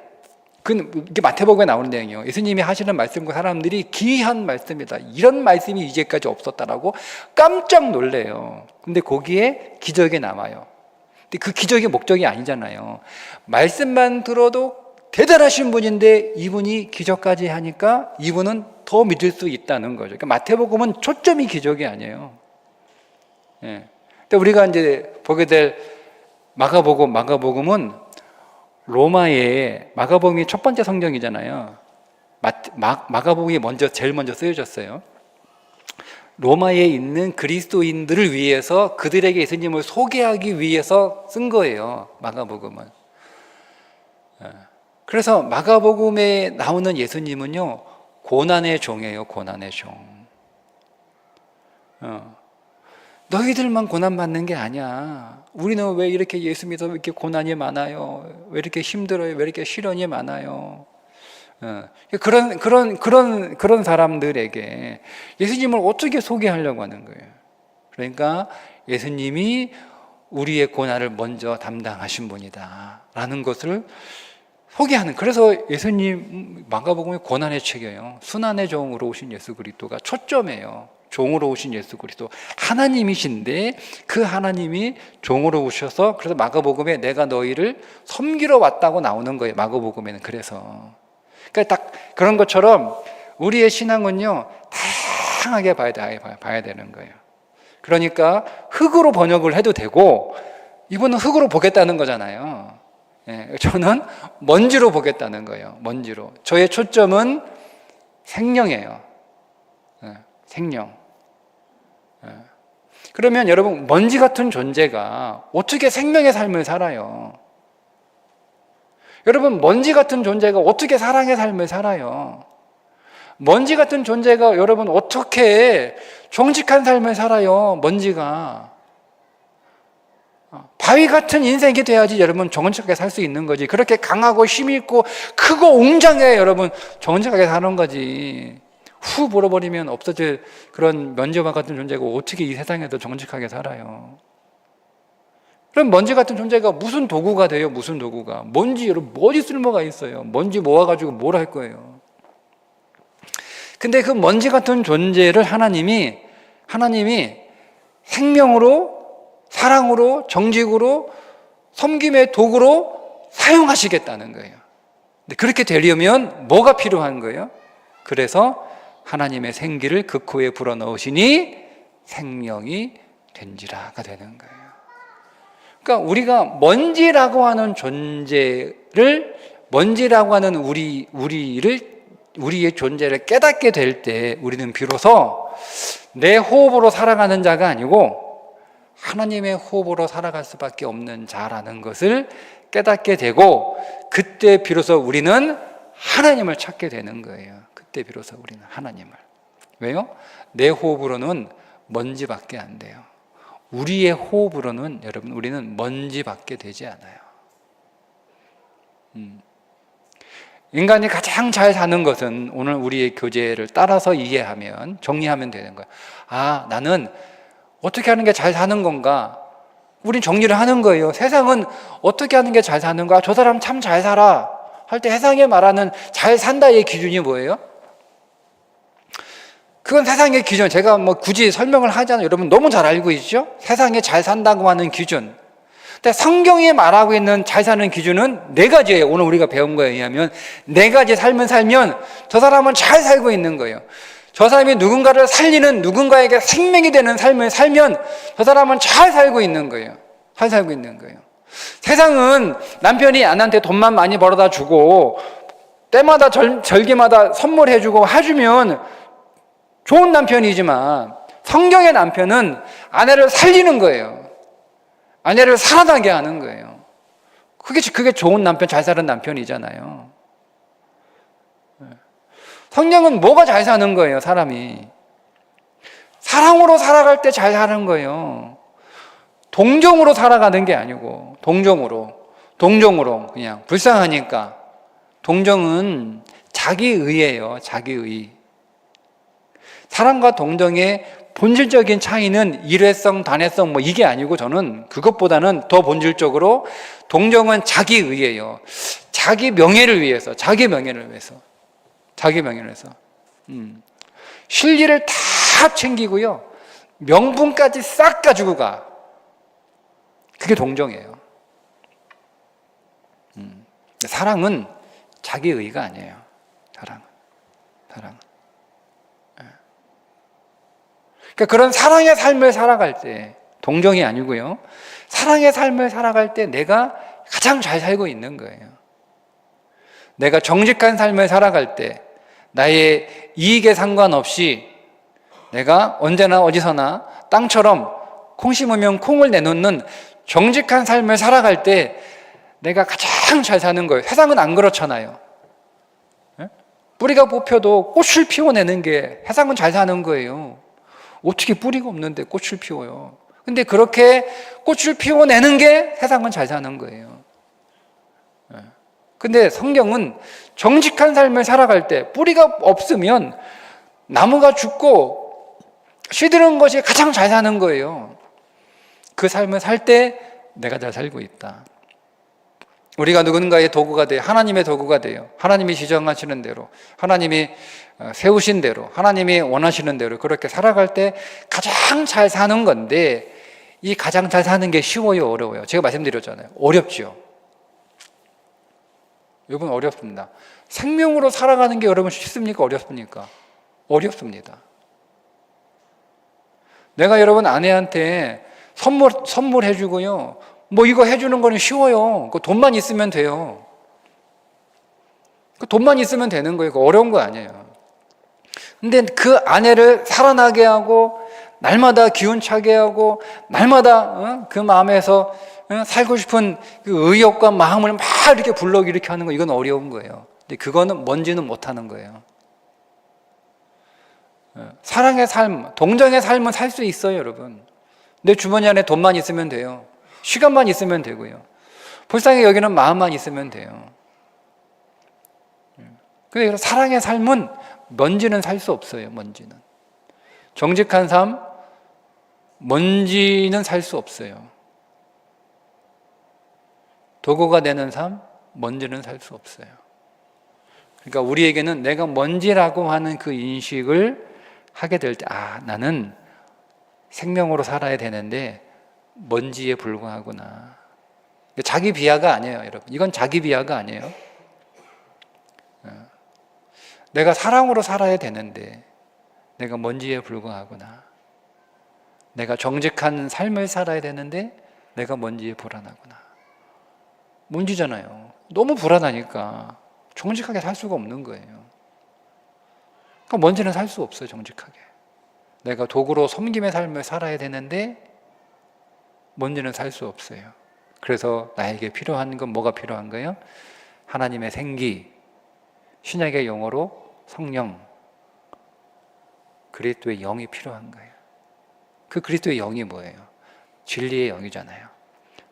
이게 마태복음에 나오는 내용이에요. 예수님이 하시는 말씀과 사람들이 귀한 말씀이다. 이런 말씀이 이제까지 없었다라고 깜짝 놀래요. 근데 거기에 기적이 남아요. 근데 그 기적이 목적이 아니잖아요. 말씀만 들어도 대단하신 분인데 이분이 기적까지 하니까 이분은 더 믿을 수 있다는 거죠. 그러니까 마태복음은 초점이 기적이 아니에요. 예. 근데 우리가 이제 보게 될 마가복음은 로마의 마가복음이 첫 번째 성경이잖아요. 마가복음이 제일 먼저 쓰여졌어요. 로마에 있는 그리스도인들을 위해서 그들에게 예수님을 소개하기 위해서 쓴 거예요. 마가복음은. 그래서 마가복음에 나오는 예수님은요, 고난의 종이에요. 고난의 종. 너희들만 고난받는 게 아니야. 우리는 왜 이렇게 예수 믿어서 왜 이렇게 고난이 많아요? 왜 이렇게 힘들어요? 왜 이렇게 시련이 많아요? 그런 사람들에게 예수님을 어떻게 소개하려고 하는 거예요? 그러니까 예수님이 우리의 고난을 먼저 담당하신 분이다 라는 것을 소개하는, 그래서 예수님 마가복음이 고난의 책이에요. 순환의 종으로 오신 예수 그리스도가 초점이에요. 종으로 오신 예수 그리스도, 하나님이신데 그 하나님이 종으로 오셔서, 그래서 마가복음에 내가 너희를 섬기러 왔다고 나오는 거예요. 마가복음에는. 그래서 그러니까 딱 그런 것처럼 우리의 신앙은요, 다양하게 봐야 되는 거예요. 그러니까 흙으로 번역을 해도 되고, 이분은 흙으로 보겠다는 거잖아요. 예, 저는 먼지로 보겠다는 거예요. 먼지로. 저의 초점은 생명이에요. 예, 생명. 예. 그러면 여러분, 먼지 같은 존재가 어떻게 생명의 삶을 살아요? 여러분, 먼지 같은 존재가 어떻게 사랑의 삶을 살아요? 먼지 같은 존재가 여러분 어떻게 정직한 삶을 살아요? 먼지가. 바위 같은 인생이 돼야지 여러분 정직하게 살 수 있는 거지. 그렇게 강하고 힘있고 크고 웅장해 여러분 정직하게 사는 거지. 후 불어버리면 없어질 그런 먼지와 같은 존재가 어떻게 이 세상에서 정직하게 살아요? 그럼 먼지 같은 존재가 무슨 도구가 돼요? 무슨 도구가? 먼지, 여러분, 뭐지 쓸모가 있어요? 먼지 모아가지고 뭘 할 거예요? 근데 그 먼지 같은 존재를 하나님이 생명으로, 사랑으로, 정직으로, 섬김의 도구로 사용하시겠다는 거예요. 근데 그렇게 되려면 뭐가 필요한 거예요? 그래서 하나님의 생기를 그 코에 불어넣으시니 생명이 된지라가 되는 거예요. 그러니까 우리가 먼지라고 하는 존재를, 먼지라고 하는 우리의 존재를 깨닫게 될 때 우리는 비로소 내 호흡으로 살아가는 자가 아니고 하나님의 호흡으로 살아갈 수밖에 없는 자라는 것을 깨닫게 되고, 그때 비로소 우리는 하나님을 찾게 되는 거예요. 그때 비로소 우리는 하나님을. 왜요? 내 호흡으로는 먼지밖에 안 돼요. 우리의 호흡으로는 여러분 우리는 먼지밖에 되지 않아요. 인간이 가장 잘 사는 것은 오늘 우리의 교재를 따라서 이해하면, 정리하면 되는 거예요. 아, 나는 어떻게 하는 게 잘 사는 건가? 우린 정리를 하는 거예요. 세상은 어떻게 하는 게 잘 사는 거야? 저 사람 참 잘 살아 할 때 세상에 말하는 잘 산다의 기준이 뭐예요? 그건 세상의 기준. 제가 뭐 굳이 설명을 하지 않아요. 여러분 너무 잘 알고 있죠? 세상에 잘 산다고 하는 기준. 근데 성경이 말하고 있는 잘 사는 기준은 네 가지예요. 오늘 우리가 배운 거에 의하면 네 가지 삶을 살면 저 사람은 잘 살고 있는 거예요. 저 사람이 누군가를 살리는, 누군가에게 생명이 되는 삶을 살면 저 사람은 잘 살고 있는 거예요. 잘 살고 있는 거예요. 세상은 남편이 아내한테 돈만 많이 벌어다 주고 때마다 절기마다 선물해주고 해주면 좋은 남편이지만, 성경의 남편은 아내를 살리는 거예요. 아내를 살아나게 하는 거예요. 그게 좋은 남편, 잘 사는 남편이잖아요. 성경은 뭐가 잘 사는 거예요? 사람이 사랑으로 살아갈 때 잘 사는 거예요. 동정으로 살아가는 게 아니고 동정으로 그냥 불쌍하니까. 동정은 자기의예요. 자기의. 사랑과 동정의 본질적인 차이는 일회성, 단회성 뭐 이게 아니고, 저는 그것보다는 더 본질적으로 동정은 자기의예요. 자기 명예를 위해서. 실리를 다 챙기고요, 명분까지 싹 가지고 가. 그게 동정이에요. 사랑은 자기의가 아니에요. 사랑은. 그러니까 그런 사랑의 삶을 살아갈 때, 동정이 아니고요, 사랑의 삶을 살아갈 때 내가 가장 잘 살고 있는 거예요. 내가 정직한 삶을 살아갈 때 나의 이익에 상관없이 내가 언제나 어디서나 땅처럼 콩 심으면 콩을 내놓는 정직한 삶을 살아갈 때 내가 가장 잘 사는 거예요. 세상은 안 그렇잖아요. 뿌리가 뽑혀도 꽃을 피워내는 게 세상은 잘 사는 거예요. 어떻게 뿌리가 없는데 꽃을 피워요? 근데 그렇게 꽃을 피워내는 게 세상은 잘 사는 거예요. 근데 성경은 정직한 삶을 살아갈 때 뿌리가 없으면 나무가 죽고 시드는 것이 가장 잘 사는 거예요. 그 삶을 살 때 내가 잘 살고 있다. 우리가 누군가의 도구가 돼요. 하나님의 도구가 돼요. 하나님이 지정하시는 대로, 하나님이 세우신 대로, 하나님이 원하시는 대로 그렇게 살아갈 때 가장 잘 사는 건데, 이 가장 잘 사는 게 쉬워요, 어려워요? 제가 말씀드렸잖아요. 어렵죠. 여러분, 어렵습니다. 생명으로 살아가는 게 여러분 쉽습니까? 어렵습니까? 어렵습니다. 내가 여러분 아내한테 선물해주고요, 뭐 이거 해주는 거는 쉬워요. 그 돈만 있으면 돼요. 그 돈만 있으면 되는 거예요. 어려운 거 아니에요. 근데 그 아내를 살아나게 하고 날마다 기운차게 하고 날마다 그 마음에서 살고 싶은 그 의욕과 마음을 막 이렇게 불러일으켜 하는 거, 이건 어려운 거예요. 근데 그거는 뭔지는 못하는 거예요. 사랑의 삶, 동정의 삶은 살 수 있어요, 여러분. 내 주머니 안에 돈만 있으면 돼요. 시간만 있으면 되고요. 불쌍히 여기는 마음만 있으면 돼요. 그래서 사랑의 삶은 먼지는 살 수 없어요. 먼지는. 정직한 삶, 먼지는 살 수 없어요. 도구가 되는 삶, 먼지는 살 수 없어요. 그러니까 우리에게는 내가 먼지라고 하는 그 인식을 하게 될 때, 나는 생명으로 살아야 되는데 먼지에 불과하구나. 자기 비하가 아니에요, 여러분. 이건 자기 비하가 아니에요. 내가 사랑으로 살아야 되는데 내가 먼지에 불과하구나. 내가 정직한 삶을 살아야 되는데 내가 먼지에 불안하구나. 먼지잖아요. 너무 불안하니까 정직하게 살 수가 없는 거예요. 그러니까 먼지는 살 수 없어요, 정직하게. 내가 도구로 섬김의 삶을 살아야 되는데 먼지는 살 수 없어요. 그래서 나에게 필요한 건 뭐가 필요한 거예요? 하나님의 생기, 신약의 용어로 성령, 그리스도의 영이 필요한 거예요. 그 그리스도의 영이 뭐예요? 진리의 영이잖아요.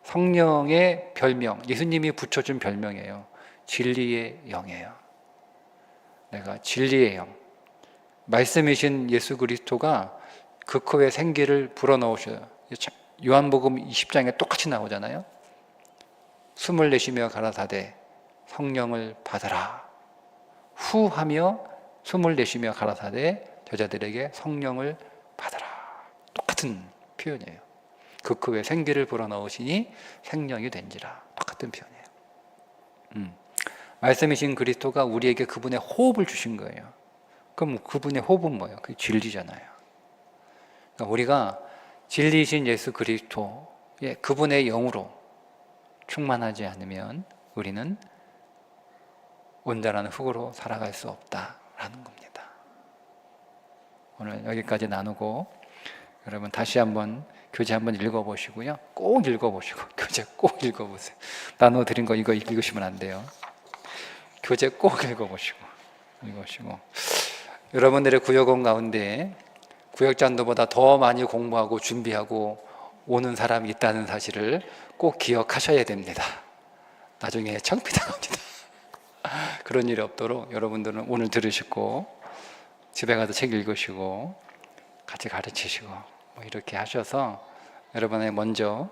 성령의 별명, 예수님이 붙여준 별명이에요. 진리의 영이에요. 내가 진리의 영, 말씀이신 예수 그리스도가 그 코에 생기를 불어넣으셔요. 요한복음 20장에 똑같이 나오잖아요. 숨을 내쉬며 가라사대 성령을 받으라. 후 하며 숨을 내쉬며 가라사대 저자들에게 성령을 받으라. 똑같은 표현이에요. 그 코에 생기를 불어넣으시니 생명이 된지라. 똑같은 표현이에요. 말씀이신 그리스도가 우리에게 그분의 호흡을 주신 거예요. 그럼 그분의 호흡은 뭐예요? 그게 진리잖아요. 그러니까 우리가 진리이신 예수 그리스도의 그분의 영으로 충만하지 않으면 우리는 온전한 흙으로 살아갈 수 없다라는 겁니다. 오늘 여기까지 나누고 여러분 다시 한번 교재 한번 읽어보시고요. 꼭 읽어보시고 교재 꼭 읽어보세요. 나눠드린 거 이거 읽으시면 안 돼요. 교재 꼭 읽어보시고 여러분들의 구역원 가운데 구역장도보다 더 많이 공부하고 준비하고 오는 사람이 있다는 사실을 꼭 기억하셔야 됩니다. 나중에 창피당합니다. 그런 일이 없도록 여러분들은 오늘 들으시고 집에 가서 책 읽으시고 같이 가르치시고 뭐 이렇게 하셔서 여러분의 먼저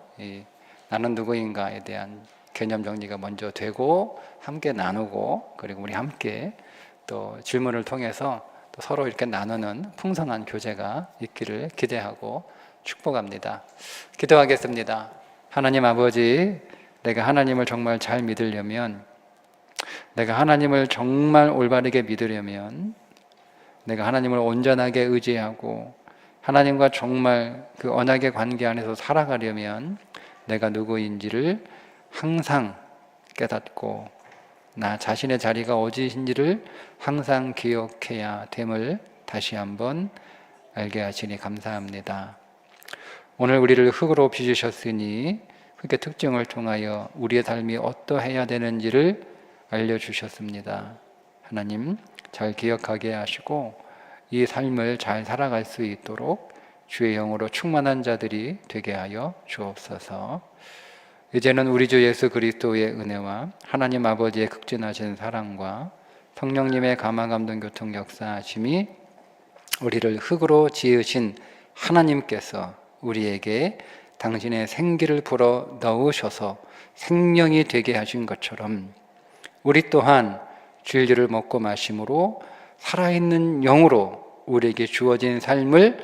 나는 누구인가에 대한 개념 정리가 먼저 되고 함께 나누고 그리고 우리 함께 또 질문을 통해서 또 서로 이렇게 나누는 풍성한 교제가 있기를 기대하고 축복합니다. 기도하겠습니다. 하나님 아버지, 내가 하나님을 정말 잘 믿으려면 내가 하나님을 정말 올바르게 믿으려면, 내가 하나님을 온전하게 의지하고 하나님과 정말 그 언약의 관계 안에서 살아가려면 내가 누구인지를 항상 깨닫고 나 자신의 자리가 어디인지를 항상 기억해야 됨을 다시 한번 알게 하시니 감사합니다. 오늘 우리를 흙으로 빚으셨으니 흙의 특징을 통하여 우리의 삶이 어떠해야 되는지를 알려주셨습니다. 하나님 잘 기억하게 하시고 이 삶을 잘 살아갈 수 있도록 주의 영으로 충만한 자들이 되게 하여 주옵소서. 이제는 우리 주 예수 그리스도의 은혜와 하나님 아버지의 극진하신 사랑과 성령님의 감화감동 교통 역사하심이 우리를 흙으로 지으신 하나님께서 우리에게 당신의 생기를 불어 넣으셔서 생명이 되게 하신 것처럼 우리 또한 진리를 먹고 마심으로 살아있는 영으로 우리에게 주어진 삶을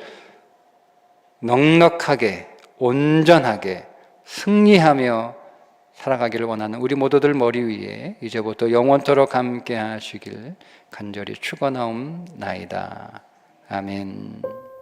넉넉하게 온전하게 승리하며 살아가기를 원하는 우리 모두들 머리 위에 이제부터 영원토록 함께 하시길 간절히 축원하옵나이다. 아멘.